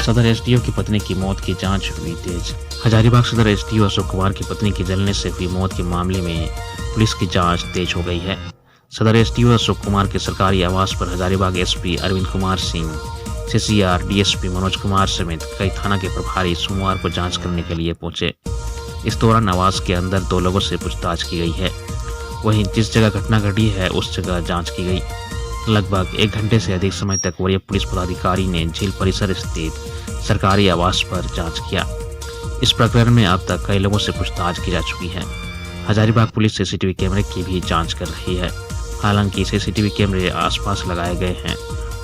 सदर एसडीओ की पत्नी की मौत की जांच हुई तेज। हजारीबाग सदर एसडीओ अशोक कुमार की पत्नी की जलने से हुई मौत के मामले में पुलिस की जांच तेज हो गई है। सदर एसडीओ अशोक कुमार के सरकारी आवास पर Hazaribagh SP Arvind Kumar Singh, CCR DSP Manoj Kumar समेत कई थाना के प्रभारी सोमवार को जांच करने के लिए पहुंचे। इस दौरान आवास के अंदर 2 लोगों से पूछताछ की गई है। वहीं जिस जगह घटना घटी है उस जगह जांच की गई। लगभग 1 घंटे से अधिक समय तक वरीय पुलिस पदाधिकारी ने झील परिसर स्थित सरकारी आवास पर जांच किया। इस प्रकरण में अब तक कई लोगों से पूछताछ की जा चुकी है। हजारीबाग पुलिस सीसीटीवी कैमरे की भी जांच कर रही है। हालांकि सीसीटीवी कैमरे आसपास लगाए गए हैं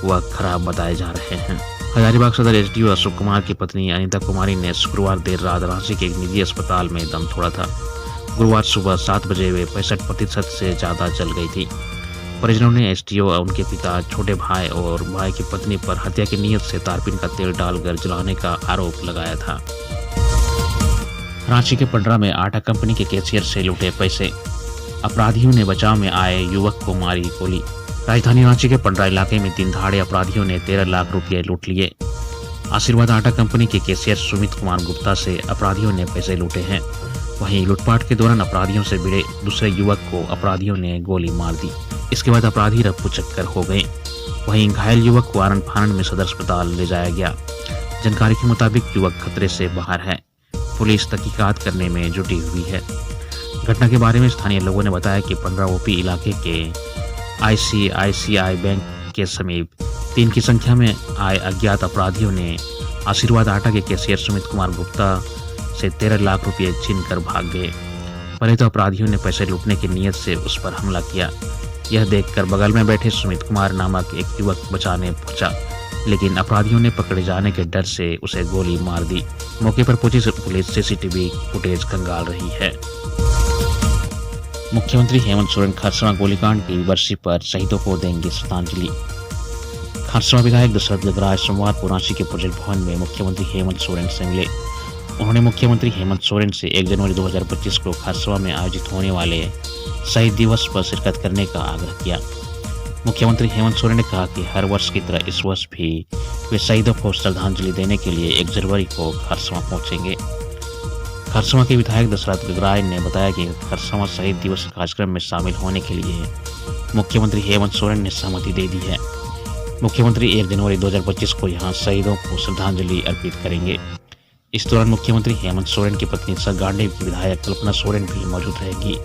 वह खराब बताए जा रहे हैं। हजारीबाग सदर एसडीओ अशोक कुमार की पत्नी अनीता कुमारी ने शुक्रवार देर रात रांची के एक निजी अस्पताल में दम तोड़ा था। गुरुवार सुबह 7 बजे वे 65% से ज्यादा जल गई थी। परिजनों ने एसडीओ, उनके पिता, छोटे भाई और भाई की पत्नी पर हत्या की नीयत से तारपीन का तेल डालकर जलाने का आरोप लगाया था। रांची के पंडरा में आटा कंपनी के कैशियर से लूटे पैसे, अपराधियों ने बचाव में आए युवक को मारी गोली। राजधानी रांची के पंडरा इलाके में दिन दहाड़े अपराधियों ने 13 लाख रुपये लूट लिए। आशीर्वाद आटा कंपनी के कैशियर सुमित कुमार गुप्ता से अपराधियों ने पैसे लूटे हैं। वहीं लूटपाट के दौरान अपराधियों से भिड़े दूसरे युवक को अपराधियों ने गोली मार दी। इसके बाद अपराधी रफ्फू चक्कर हो गए। वहीं घायल युवक को आनन फानन में सदर अस्पताल ले जाया गया। जानकारी के मुताबिक युवक खतरे से बाहर है। पुलिस तहकीकात करने में जुटी हुई है। घटना के बारे में स्थानीय लोगों ने बताया कि पंडरा ओपी इलाके के आईसीआईसीआई बैंक के समीप 3 की संख्या में आए अज्ञात अपराधियों ने आशीर्वाद आटा के कैशियर सुमित कुमार गुप्ता से 13 लाख रुपये छीन कर भाग गए। पहले तो अपराधियों ने पैसे लूटने की नीयत से उस पर हमला किया। यह देखकर बगल में बैठे सुमित कुमार नामक एक युवक बचाने पहुंचा, लेकिन अपराधियों ने पकड़े जाने के डर से उसे गोली मार दी। मौके पर पहुंची पुलिस सीसीटीवी फुटेज खंगाल रही है। मुख्यमंत्री हेमंत सोरेन खरसवां गोलीकांड की वर्षी पर शहीदों को देंगे श्रद्धांजलि। खरसवां विधायक दशरथ गगराज सोमवार को रांची के प्रोजेक्ट भवन में मुख्यमंत्री हेमंत सोरेन से मिले। उन्होंने मुख्यमंत्री हेमंत सोरेन से 1 जनवरी 2025 को खरसवां में आयोजित होने वाले शहीद दिवस पर शिरकत करने का आग्रह किया। मुख्यमंत्री हेमंत सोरेन ने कहा कि हर वर्ष की तरह इस वर्ष भी वे शहीदों को श्रद्धांजलि देने के लिए 1 जनवरी को खरसवां पहुंचेंगे। खरसवां के विधायक दशरथ गगराज ने बताया कि खरसवां शहीद दिवस कार्यक्रम में शामिल होने के लिए मुख्यमंत्री हेमंत सोरेन ने सहमति दे दी है। मुख्यमंत्री 1 जनवरी 2025 को यहां शहीदों को श्रद्धांजलि अर्पित करेंगे। इस दौरान मुख्यमंत्री हेमंत सोरेन की पत्नी सरगांडेव की विधायक कल्पना सोरेन भी मौजूद रहेगी।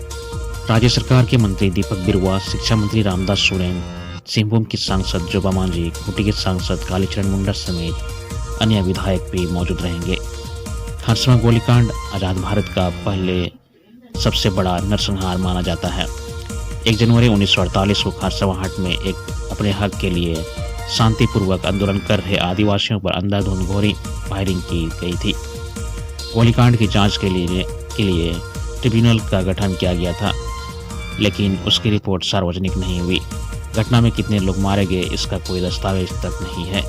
राज्य सरकार के मंत्री दीपक बिरुआ, शिक्षा मंत्री रामदास सोरेन, सिंहभूम की सांसद जोबा मांझी, खूंटी के सांसद कालीचरण मुंडा समेत अन्य विधायक भी मौजूद रहेंगे। खरसवां गोलीकांड आजाद भारत का पहले सबसे बड़ा नरसंहार माना जाता है। 1 जनवरी 1948 को खरसवां हाट में एक अपने हक के लिए शांतिपूर्वक आंदोलन कर रहे आदिवासियों पर अंधाधुंध गोली फायरिंग की गई थी। गोलीकांड की जांच के लिए ट्रिब्यूनल का गठन किया गया था, लेकिन उसकी रिपोर्ट सार्वजनिक नहीं हुई। घटना में कितने लोग मारे गए इसका कोई दस्तावेज तक नहीं है।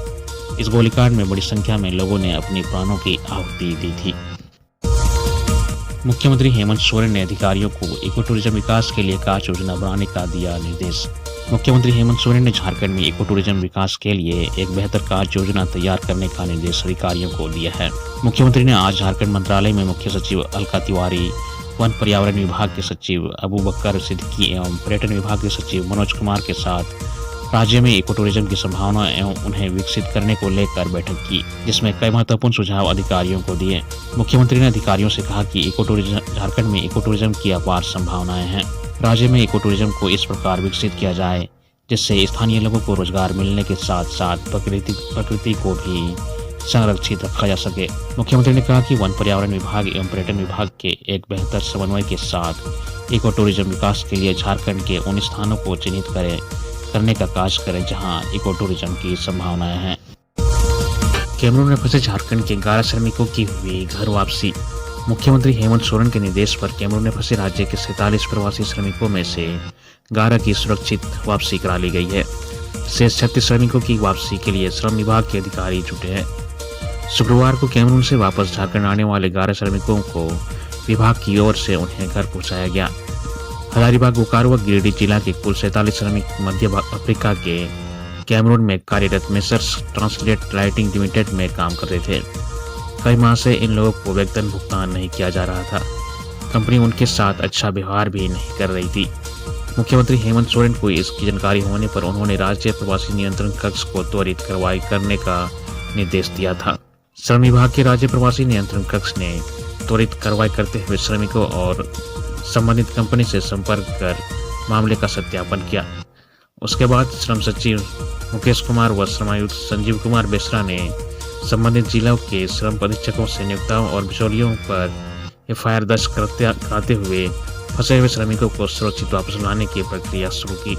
इस गोलीकांड में बड़ी संख्या में लोगों ने अपनी प्राणों की आहुति दी थी। मुख्यमंत्री हेमंत सोरेन ने अधिकारियों को इको टूरिज्म विकास के लिए कार्य योजना बनाने का दिया निर्देश। मुख्यमंत्री हेमंत सोरेन ने झारखंड में इको टूरिज्म विकास के लिए एक बेहतर कार्य योजना तैयार करने का निर्देश अधिकारियों को दिया है। मुख्यमंत्री ने आज झारखंड मंत्रालय में मुख्य सचिव अलका तिवारी, वन पर्यावरण विभाग के सचिव अबू बकर सिद्दीकी एवं पर्यटन विभाग के सचिव मनोज कुमार के साथ राज्य में इको टूरिज्म की संभावना एवं उन्हें विकसित करने को लेकर बैठक की, जिसमें कई महत्वपूर्ण सुझाव अधिकारियों को दिए। मुख्यमंत्री ने अधिकारियों से कहा कि झारखंड में इको टूरिज्म की अपार संभावनाएं हैं। राज्य में इको टूरिज्म को इस प्रकार विकसित किया जाए जिससे स्थानीय लोगों को रोजगार मिलने के साथ साथ प्रकृति को भी संरक्षित रखा जा सके। मुख्यमंत्री ने कहा कि वन पर्यावरण विभाग एवं पर्यटन विभाग के एक बेहतर समन्वय के साथ इको टूरिज्म विकास के लिए झारखंड के उन स्थानों को चिन्हित करने का कार्य करें जहां इको टूरिज्म की संभावनाएं हैं। कैमरून में फंसे झारखंड के 11 श्रमिकों की हुई घर वापसी। मुख्यमंत्री हेमंत सोरेन के निर्देश पर कैमरून में फंसे राज्य के 47 प्रवासी श्रमिकों में से 11 की सुरक्षित वापसी करा ली गई है। शेष 36 श्रमिकों की वापसी के लिए श्रम विभाग के अधिकारी जुटे हैं। शुक्रवार को कैमरून से वापस झारखंड आने वाले 11 श्रमिकों को विभाग की ओर से उन्हें घर पहुंचाया गया। हजारीबाग, बोकारो व गिरिडीह जिला के कुल 47 श्रमिक मध्य अफ्रीका के कैमरून में कार्यरत मेसर्स ट्रांसलेट लाइटिंग लिमिटेड में काम करते थे। कई माह से इन लोगों को वेतन भुगतान नहीं किया जा रहा था। कंपनी उनके साथ अच्छा व्यवहार भी नहीं कर रही थी। मुख्यमंत्री हेमंत सोरेन को इसकी जानकारी होने पर उन्होंने राज्य प्रवासी नियंत्रण कक्ष को त्वरित कार्रवाई करने का निर्देश दिया था। श्रम विभाग के राज्य प्रवासी नियंत्रण कक्ष ने त्वरित कार्रवाई करते हुए श्रमिकों और संबंधित कंपनी से संपर्क कर मामले का सत्यापन किया। उसके बाद श्रम सचिव मुकेश कुमार व श्रमायुक्त संजीव कुमार बेसरा ने संबंधित जिलों के श्रम अधीक्षकों से नियोक्ताओं और बिचौलियों पर एफआईआर दर्ज कराते हुए फंसे हुए श्रमिकों को सुरक्षित वापस लाने की प्रक्रिया शुरू की।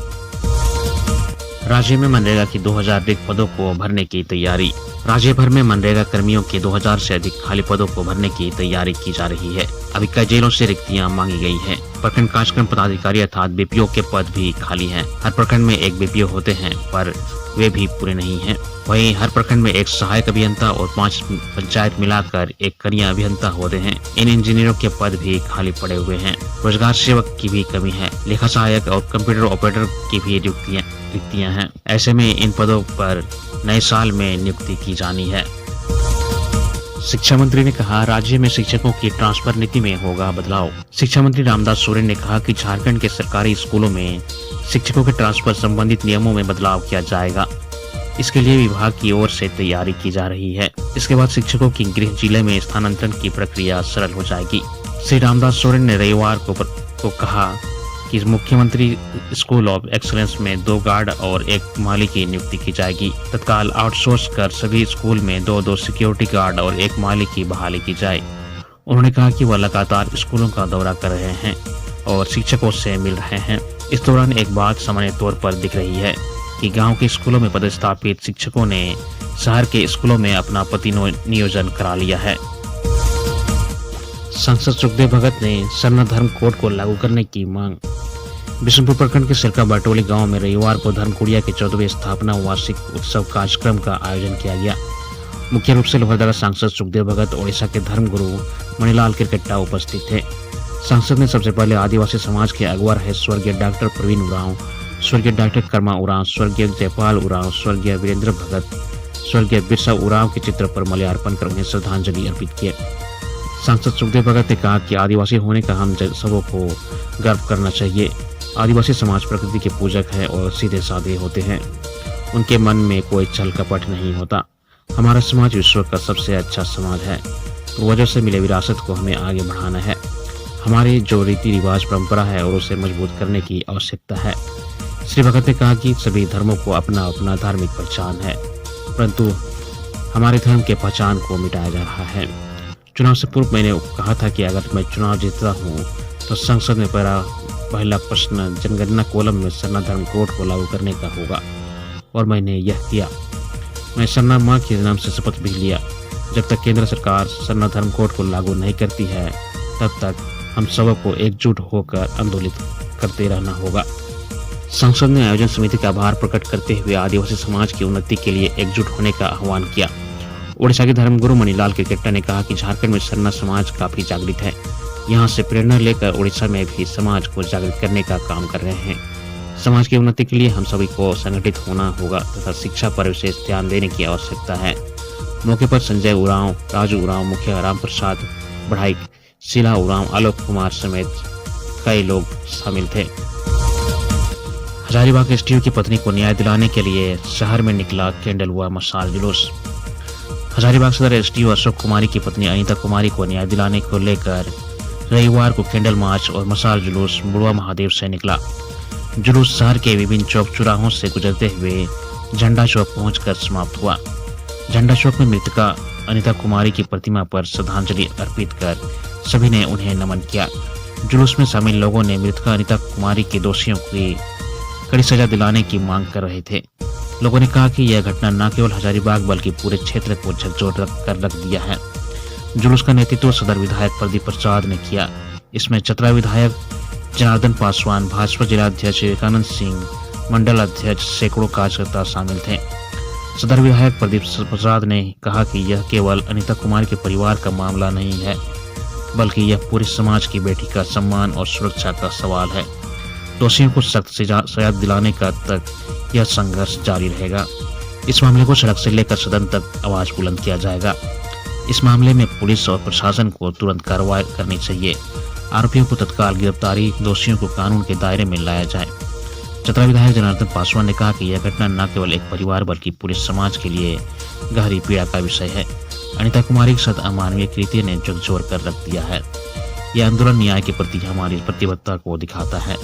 राज्य में मनरेगा की 2000 रिक्त पदों को भरने की तैयारी। राज्य भर में मनरेगा कर्मियों के 2000 से अधिक खाली पदों को भरने की तैयारी की जा रही है। अभी कई जिलों से रिक्तियां मांगी गई हैं। प्रखंड कार्यक्रम पदाधिकारी अर्थात बीपीओ के पद भी खाली हैं। हर प्रखंड में एक बीपीओ होते हैं, पर वे भी पूरे नहीं हैं। वहीं हर प्रखंड में एक सहायक अभियंता और 5 पंचायत मिलाकर एक कनीय अभियंता होते हैं। इन इंजीनियरों के पद भी खाली पड़े हुए हैं। रोजगार सेवक की भी कमी है। लेखा सहायक और कंप्यूटर ऑपरेटर की भी रिक्तियां हैं। ऐसे में इन पदों पर नए साल में नियुक्ति की जानी है। शिक्षा मंत्री ने कहा, राज्य में शिक्षकों की ट्रांसफर नीति में होगा बदलाव। शिक्षा मंत्री रामदास सोरेन ने कहा कि झारखंड के सरकारी स्कूलों में शिक्षकों के ट्रांसफर संबंधित नियमों में बदलाव किया जाएगा। इसके लिए विभाग की ओर से तैयारी की जा रही है। इसके बाद शिक्षकों की गृह जिले में स्थानांतरण की प्रक्रिया सरल हो जाएगी। श्री रामदास सोरेन ने रविवार को कहा कि मुख्यमंत्री स्कूल ऑफ एक्सीलेंस में 2 गार्ड और 1 माली की नियुक्ति की जाएगी। तत्काल आउटसोर्स कर सभी स्कूल में 2-2 सिक्योरिटी गार्ड और 1 माली की बहाली की जाए। उन्होंने कहा कि वह लगातार स्कूलों का दौरा कर रहे हैं और शिक्षकों से मिल रहे हैं। इस दौरान एक बात सामान्य तौर पर दिख रही है कि गांव के स्कूलों में पदस्थापित शिक्षकों ने शहर के स्कूलों में अपना नियोजन करा लिया है। सांसद सुखदेव भगत ने सरना धर्म कोड को लागू करने की मांग। बिशुनपुर प्रखंड के सिरका बटोली गांव में रविवार को धर्मकुड़िया के 14वें स्थापना वार्षिक उत्सव कार्यक्रम का आयोजन किया गया। मुख्य रूप से लोहरदगा सांसद सुखदेव भगत, ओडिशा के धर्मगुरु मणिलाल किरकेट्टा उपस्थित थे। सांसद ने सबसे पहले आदिवासी समाज के अगुवा रहे स्वर्गीय डॉक्टर प्रवीण उरांव, स्वर्गीय डॉक्टर कर्मा उरांव, स्वर्गीय जयपाल उरांव, स्वर्गीय वीरेंद्र भगत, स्वर्गीय बिरसा उरांव के चित्र पर माल्यार्पण कर उन्हें श्रद्धांजलि अर्पित किए। सांसद सुखदेव भगत ने कहा कि आदिवासी होने का हम सबों को गर्व करना चाहिए। आदिवासी समाज प्रकृति के पूजक है और सीधे साधे होते हैं। उनके मन में कोई छल कपट नहीं होता। हमारा समाज विश्व का सबसे अच्छा समाज है। पूर्वजों से मिले विरासत को हमें आगे बढ़ाना है। हमारी जो रीति रिवाज परंपरा है और उसे मजबूत करने की आवश्यकता है। श्री भगत ने कहा कि सभी धर्मों को अपना अपना धार्मिक पहचान है, परंतु हमारे धर्म के पहचान को मिटाया जा रहा है। चुनाव से पूर्व मैंने कहा था कि अगर मैं चुनाव जीतता हूं तो संसद में पहला प्रश्न जनगणना कॉलम में सरना धर्म कोड को लागू करने का होगा, और मैंने यह किया। मैं सरना माँ के नाम से शपथ भी लिया। जब तक केंद्र सरकार सरना धर्म कोड को लागू नहीं करती है, तब तक हम सबको एकजुट होकर आंदोलित करते रहना होगा। संसद ने आयोजन समिति का आभार प्रकट करते हुए आदिवासी समाज की उन्नति के लिए एकजुट होने का आह्वान किया। ओडिशा के धर्मगुरु मणिलाल किरकेट्टा ने कहा कि झारखंड में सरना समाज काफी जागृत है। यहाँ से प्रेरणा लेकर ओडिशा में भी समाज को जागृत करने का काम कर रहे हैं। समाज की उन्नति के लिए हम सभी को संगठित होना होगा तथा शिक्षा पर विशेष ध्यान देने की आवश्यकता है। मौके पर संजय उरांव, राजू उरांव, मुखिया राम प्रसाद बढ़ाइक, शीला उरांव, आलोक कुमार समेत कई लोग शामिल थे। हजारीबाग एसडीओ की पत्नी को न्याय दिलाने के लिए शहर में निकला कैंडल हुआ मशाल जुलूस। हजारीबाग सदर एसडीओ अशोक कुमारी की पत्नी अनीता कुमारी को न्याय दिलाने को लेकर रविवार को कैंडल मार्च और मशाल जुलूस बुढ़वा महादेव से निकला। जुलूस शहर के विभिन्न चौक चौराहों से गुजरते हुए झंडा चौक पहुंचकर समाप्त हुआ। झंडा चौक में मृतका अनीता कुमारी की प्रतिमा पर श्रद्धांजलि अर्पित कर सभी ने उन्हें नमन किया। जुलूस में शामिल लोगों ने मृतका अनीता कुमारी के दोषियों की कड़ी सजा दिलाने की मांग कर रहे थे। लोगों ने कहा कि यह घटना न केवल हजारीबाग बल्कि पूरे क्षेत्र को झकझोर कर रख दिया है। जुलूस का नेतृत्व सदर विधायक प्रदीप प्रसाद ने किया। इसमें चतरा विधायक जनार्दन पासवान, भाजपा जिलाध्यक्ष विवेकानंद सिंह, मंडल अध्यक्ष, सैकड़ों कार्यकर्ता शामिल थे। सदर विधायक प्रदीप प्रसाद ने कहा कि यह केवल अनीता कुमार के परिवार का मामला नहीं है, बल्कि यह पूरे समाज की बेटी का सम्मान और सुरक्षा का सवाल है। दोषियों को सख्त सजा दिलाने का तक यह संघर्ष जारी रहेगा। इस मामले को सड़क से लेकर सदन तक आवाज बुलंद किया जाएगा। इस मामले में पुलिस और प्रशासन को तुरंत कार्रवाई करनी चाहिए। आरोपियों को तत्काल गिरफ्तारी, दोषियों को कानून के दायरे में लाया जाए। चतरा विधायक जनार्दन पासवान ने कहा कि यह घटना न केवल एक परिवार बल्कि पूरे समाज के लिए गहरी पीड़ा का विषय है। अनिता कुमारी के साथ अमानवीय कृत्य ने झकझोर कर रख दिया है। यह आंदोलन न्याय के प्रति हमारी प्रतिबद्धता को दिखाता है।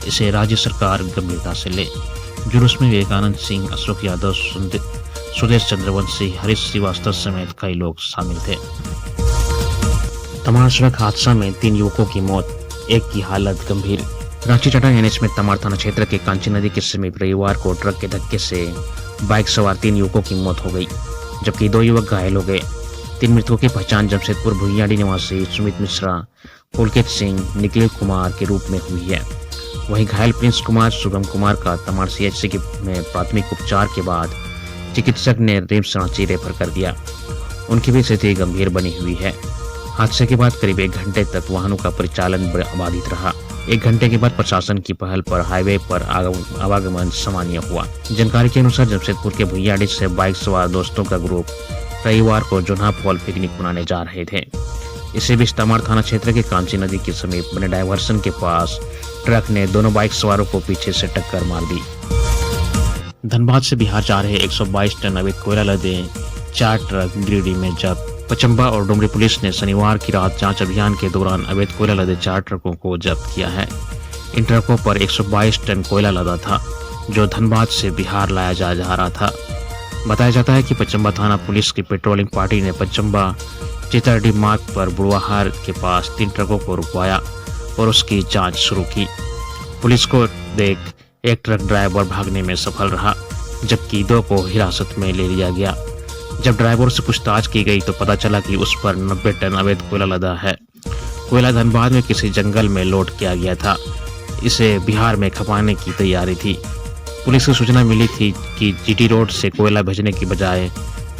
इसे राज्य सरकार गंभीरता से ले। जुलूस में विवेकानंद सिंह, अशोक यादव, सुदेश चंद्रवंशी, हरीश श्रीवास्तव समेत कई लोग शामिल थे। तमाड़ सड़क हादसा में 3 युवकों की मौत, एक की हालत गंभीर। रांची टाटा एनएच में तमाड़ थाना क्षेत्र के कांची नदी के समीप रविवार को ट्रक के धक्के से बाइक सवार 3 युवकों की मौत हो गई, जबकि 2 युवक घायल हो गए। 3 मृतकों की पहचान जमशेदपुर भुइयाडी निवासी सुमित मिश्रा, पुलकित सिंह, निखिल कुमार के रूप में हुई है। वहीं घायल प्रिंस कुमार, शुभम कुमार का तमाड़ सीएचसी में प्राथमिक उपचार के बाद चिकित्सक ने रिम्स रांची रेफर कर दिया। उनकी भी स्थिति गंभीर बनी हुई है। हादसे के बाद करीब 1 घंटे तक वाहनों का परिचालन बाधित रहा। 1 घंटे के बाद प्रशासन की पहल पर हाईवे पर आवागमन सामान्य हुआ। जानकारी के अनुसार जमशेदपुर के भुइयाडी से बाइक सवार दोस्तों का ग्रुप रविवार को जोन्हा फॉल पिकनिक मनाने जा रहे थे। इसी बीच तमाड़ थाना क्षेत्र के कांची नदी के समीप बने डायवर्सन के पास ट्रक ने दोनों बाइक सवारों को पीछे से टक्कर मार दी। धनबाद से बिहार जा रहे 122 टन अवैध कोयला लदे 4 ट्रक गिरिडीह में जब्त। पचंबा और डुमरी पुलिस ने शनिवार की रात जांच अभियान के दौरान अवैध कोयला लदे 4 ट्रकों को जब्त किया है। इन ट्रकों पर 122 टन कोयला लदा था, जो धनबाद से बिहार लाया जा रहा था। बताया जाता है कि पचंबा थाना पुलिस की पेट्रोलिंग पार्टी ने पचंबा चितरडी मार्ग पर बुढ़वाहार के पास 3 ट्रकों को रुकवाया और उसकी जांच शुरू की। पुलिस को देख एक ट्रक ड्राइवर भागने में सफल रहा, जबकि 2 को हिरासत में ले लिया गया। जब ड्राइवर से पूछताछ की गई तो पता चला कि उस पर 90 टन अवैध कोयला लदा है। कोयला धनबाद में किसी जंगल में लोड किया गया था। इसे बिहार में खपाने की तैयारी थी। पुलिस को सूचना मिली थी कि जीटी रोड से कोयला भेजने की बजाय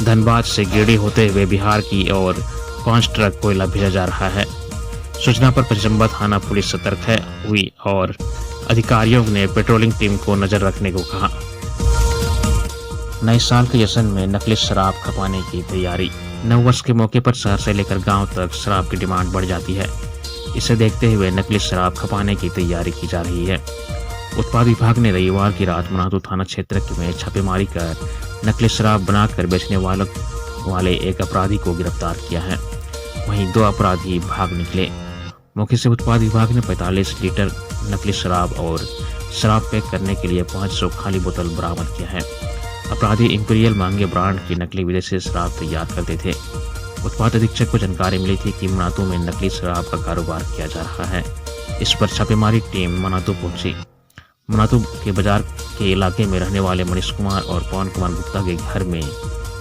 धनबाद से गिरिडीह होते हुए बिहार की ओर 5 ट्रक कोयला भेजा जा रहा है। सूचना पर पचंबा थाना पुलिस सतर्क हुई और अधिकारियों ने पेट्रोलिंग टीम को नजर रखने को कहा। नए साल के जश्न में नकली शराब खपाने की तैयारी। नववर्ष के मौके पर शहर से लेकर गांव तक शराब की डिमांड बढ़ जाती है। इसे देखते हुए नकली शराब खपाने की तैयारी की जा रही है। उत्पाद विभाग ने रविवार की रात मनातू थाना क्षेत्र में छापेमारी कर नकली शराब बनाकर बेचने वाले एक अपराधी को गिरफ्तार किया है। वहीं 2 अपराधी भाग निकले। मौके से उत्पाद विभाग ने 45 लीटर नकली शराब और शराब पैक करने के लिए 500 खाली बोतल बरामद किया है। अपराधी इंपीरियल मांगे ब्रांड की नकली विदेशी शराब तैयार करते थे। उत्पाद अधीक्षक को जानकारी मिली थी कि मनातू में नकली शराब का कारोबार किया जा रहा है। इस पर छापेमारी टीम मनातू पहुंची। मनातू के बाजार के इलाके में रहने वाले मनीष कुमार और पवन कुमार गुप्ता के घर में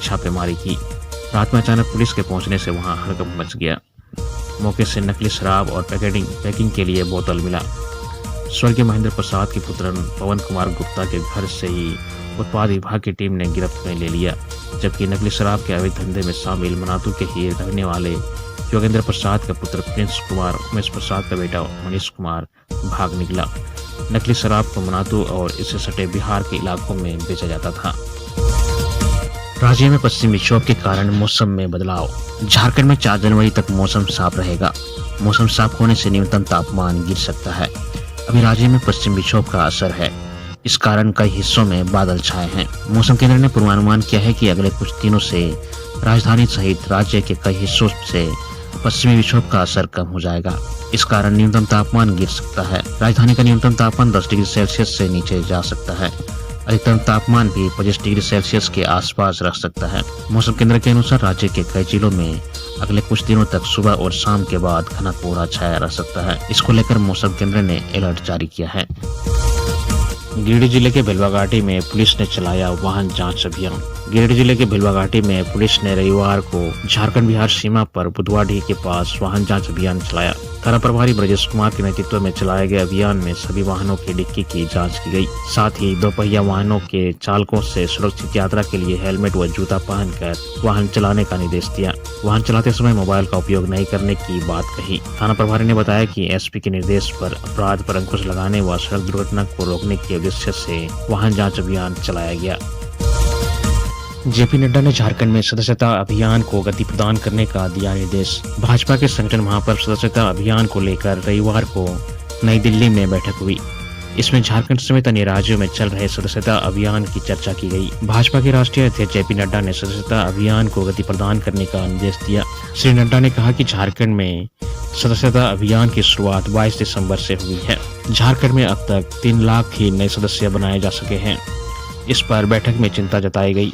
छापेमारी की। रात में अचानक पुलिस के पहुंचने से वहां हड़कंप मच गया। मौके से नकली शराब और पैकिंग के लिए बोतल मिला। स्वर्गीय महेंद्र प्रसाद के पुत्र पवन कुमार गुप्ता के घर से ही उत्पाद विभाग की टीम ने गिरफ्त में ले लिया, जबकि नकली शराब के अवैध धंधे में शामिल मनातू के ही रहने वाले योगेंद्र प्रसाद का पुत्र प्रिंस कुमार, उमेश प्रसाद का बेटा मनीष कुमार भाग निकला। नकली शराब को मनातू और इससे सटे बिहार के इलाकों में बेचा जाता था। राज्य में पश्चिमी विक्षोभ के कारण मौसम में बदलाव। झारखंड में 4 जनवरी तक मौसम साफ रहेगा। मौसम साफ होने से न्यूनतम तापमान गिर सकता है। अभी राज्य में पश्चिमी विक्षोभ का असर है, इस कारण कई हिस्सों में बादल छाए हैं। मौसम केंद्र ने पूर्वानुमान किया है कि अगले कुछ दिनों से राजधानी सहित राज्य के कई हिस्सों से पश्चिमी विक्षोभ का असर कम हो जाएगा। इस कारण न्यूनतम तापमान गिर सकता है। राजधानी का न्यूनतम तापमान 10 डिग्री सेल्सियस से नीचे जा सकता है। अधिकतम तापमान भी 25 डिग्री सेल्सियस के आसपास रह सकता है। मौसम केंद्र के अनुसार राज्य के कई जिलों में अगले कुछ दिनों तक सुबह और शाम के बाद घना कोहरा छाया रह सकता है। इसको लेकर मौसम केंद्र ने अलर्ट जारी किया है। गिरिडीह जिले के बेलवा घाटी में पुलिस ने चलाया वाहन जांच अभियान। गिरिडीह जिले के भिलवा घाटी में पुलिस ने रविवार को झारखंड बिहार सीमा पर बुधवाडीह के पास वाहन जांच अभियान चलाया। थाना प्रभारी ब्रजेश कुमार के नेतृत्व में चलाए गए अभियान में सभी वाहनों की डिक्की की जांच की गई। साथ ही दोपहिया वाहनों के चालकों से सुरक्षित यात्रा के लिए हेलमेट व जूता पहनकर वाहन चलाने का निर्देश दिया। वाहन चलाते समय मोबाइल का उपयोग नहीं करने की बात कही। थाना प्रभारी ने बताया कि एसपी के निर्देश पर अपराध पर अंकुश लगाने व सड़क दुर्घटना को रोकने के उद्देश्य से वाहन जाँच अभियान चलाया गया। जेपी नड्डा ने झारखंड में सदस्यता अभियान को गति प्रदान करने का दिया निर्देश। भाजपा के संगठन महापर्व सदस्यता अभियान को लेकर रविवार को नई दिल्ली में बैठक हुई। इसमें झारखंड समेत अन्य राज्यों में चल रहे सदस्यता अभियान की चर्चा की गई। भाजपा के राष्ट्रीय अध्यक्ष जेपी नड्डा ने सदस्यता अभियान को गति प्रदान करने का निर्देश दिया। श्री नड्डा ने कहा कि झारखंड में सदस्यता अभियान की शुरुआत 22 दिसंबर से हुई है। झारखंड में अब तक 3 लाख ही नए सदस्य बनाए जा सके हैं। इस पर बैठक में चिंता जताई गई।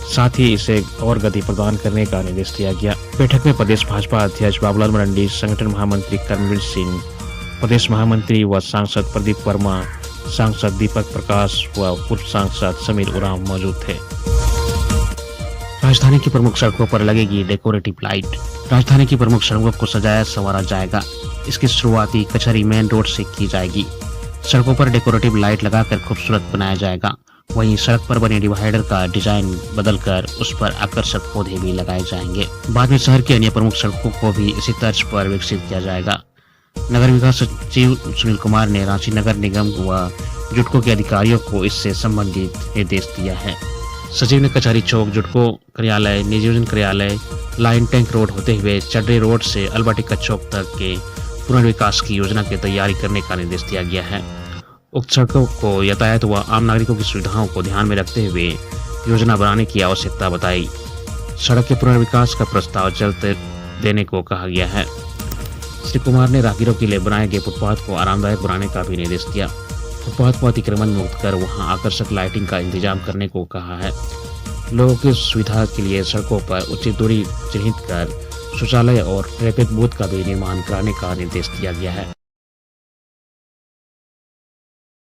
साथ ही इसे और गति प्रदान करने का निर्देश दिया गया। बैठक में प्रदेश भाजपा अध्यक्ष बाबूलाल मरांडी, संगठन महामंत्री कर्मवीर सिंह, प्रदेश महामंत्री व सांसद प्रदीप वर्मा, सांसद दीपक प्रकाश व पूर्व सांसद समीर उरांव मौजूद थे। राजधानी की प्रमुख सड़कों पर लगेगी डेकोरेटिव लाइट। राजधानी की प्रमुख सड़कों को सजाया संवारा जाएगा। इसकी शुरुआती कचहरी मेन रोड से की जाएगी। सड़कों पर डेकोरेटिव लाइट लगाकर खूबसूरत बनाया जाएगा। वहीं सड़क पर बने डिवाइडर का डिजाइन बदलकर उस पर आकर्षक पौधे भी लगाए जाएंगे। बाद में शहर की अन्य प्रमुख सड़कों को भी इसी तर्ज पर विकसित किया जाएगा। नगर विकास सचिव सुनील कुमार ने रांची नगर निगम व जुडको के अधिकारियों को इससे संबंधित निर्देश दिया है। सचिव ने कचहरी चौक, जुडको कार्यालय, नियोजन कार्यालय, लाइन टैंक रोड होते हुए चड्डे रोड से अल्बर्टिका चौक तक के पुनर्विकास की योजना की तैयारी करने का निर्देश दिया गया है। उक्त सड़कों को यातायात व आम नागरिकों की सुविधाओं को ध्यान में रखते हुए योजना बनाने की आवश्यकता बताई। सड़क के पुनर्विकास का प्रस्ताव जल्द देने को कहा गया है। श्री कुमार ने राहगीरों के लिए बनाए गए फुटपाथ को आरामदायक बनाने का भी निर्देश दिया। फुटपाथ को अतिक्रमण मुक्त कर वहां आकर्षक लाइटिंग का इंतजाम करने को कहा है। लोगों की सुविधा के लिए सड़कों पर उचित दूरी चिन्हित कर शौचालय और ट्रैफिक बूथ का भी निर्माण कराने का निर्देश दिया गया है।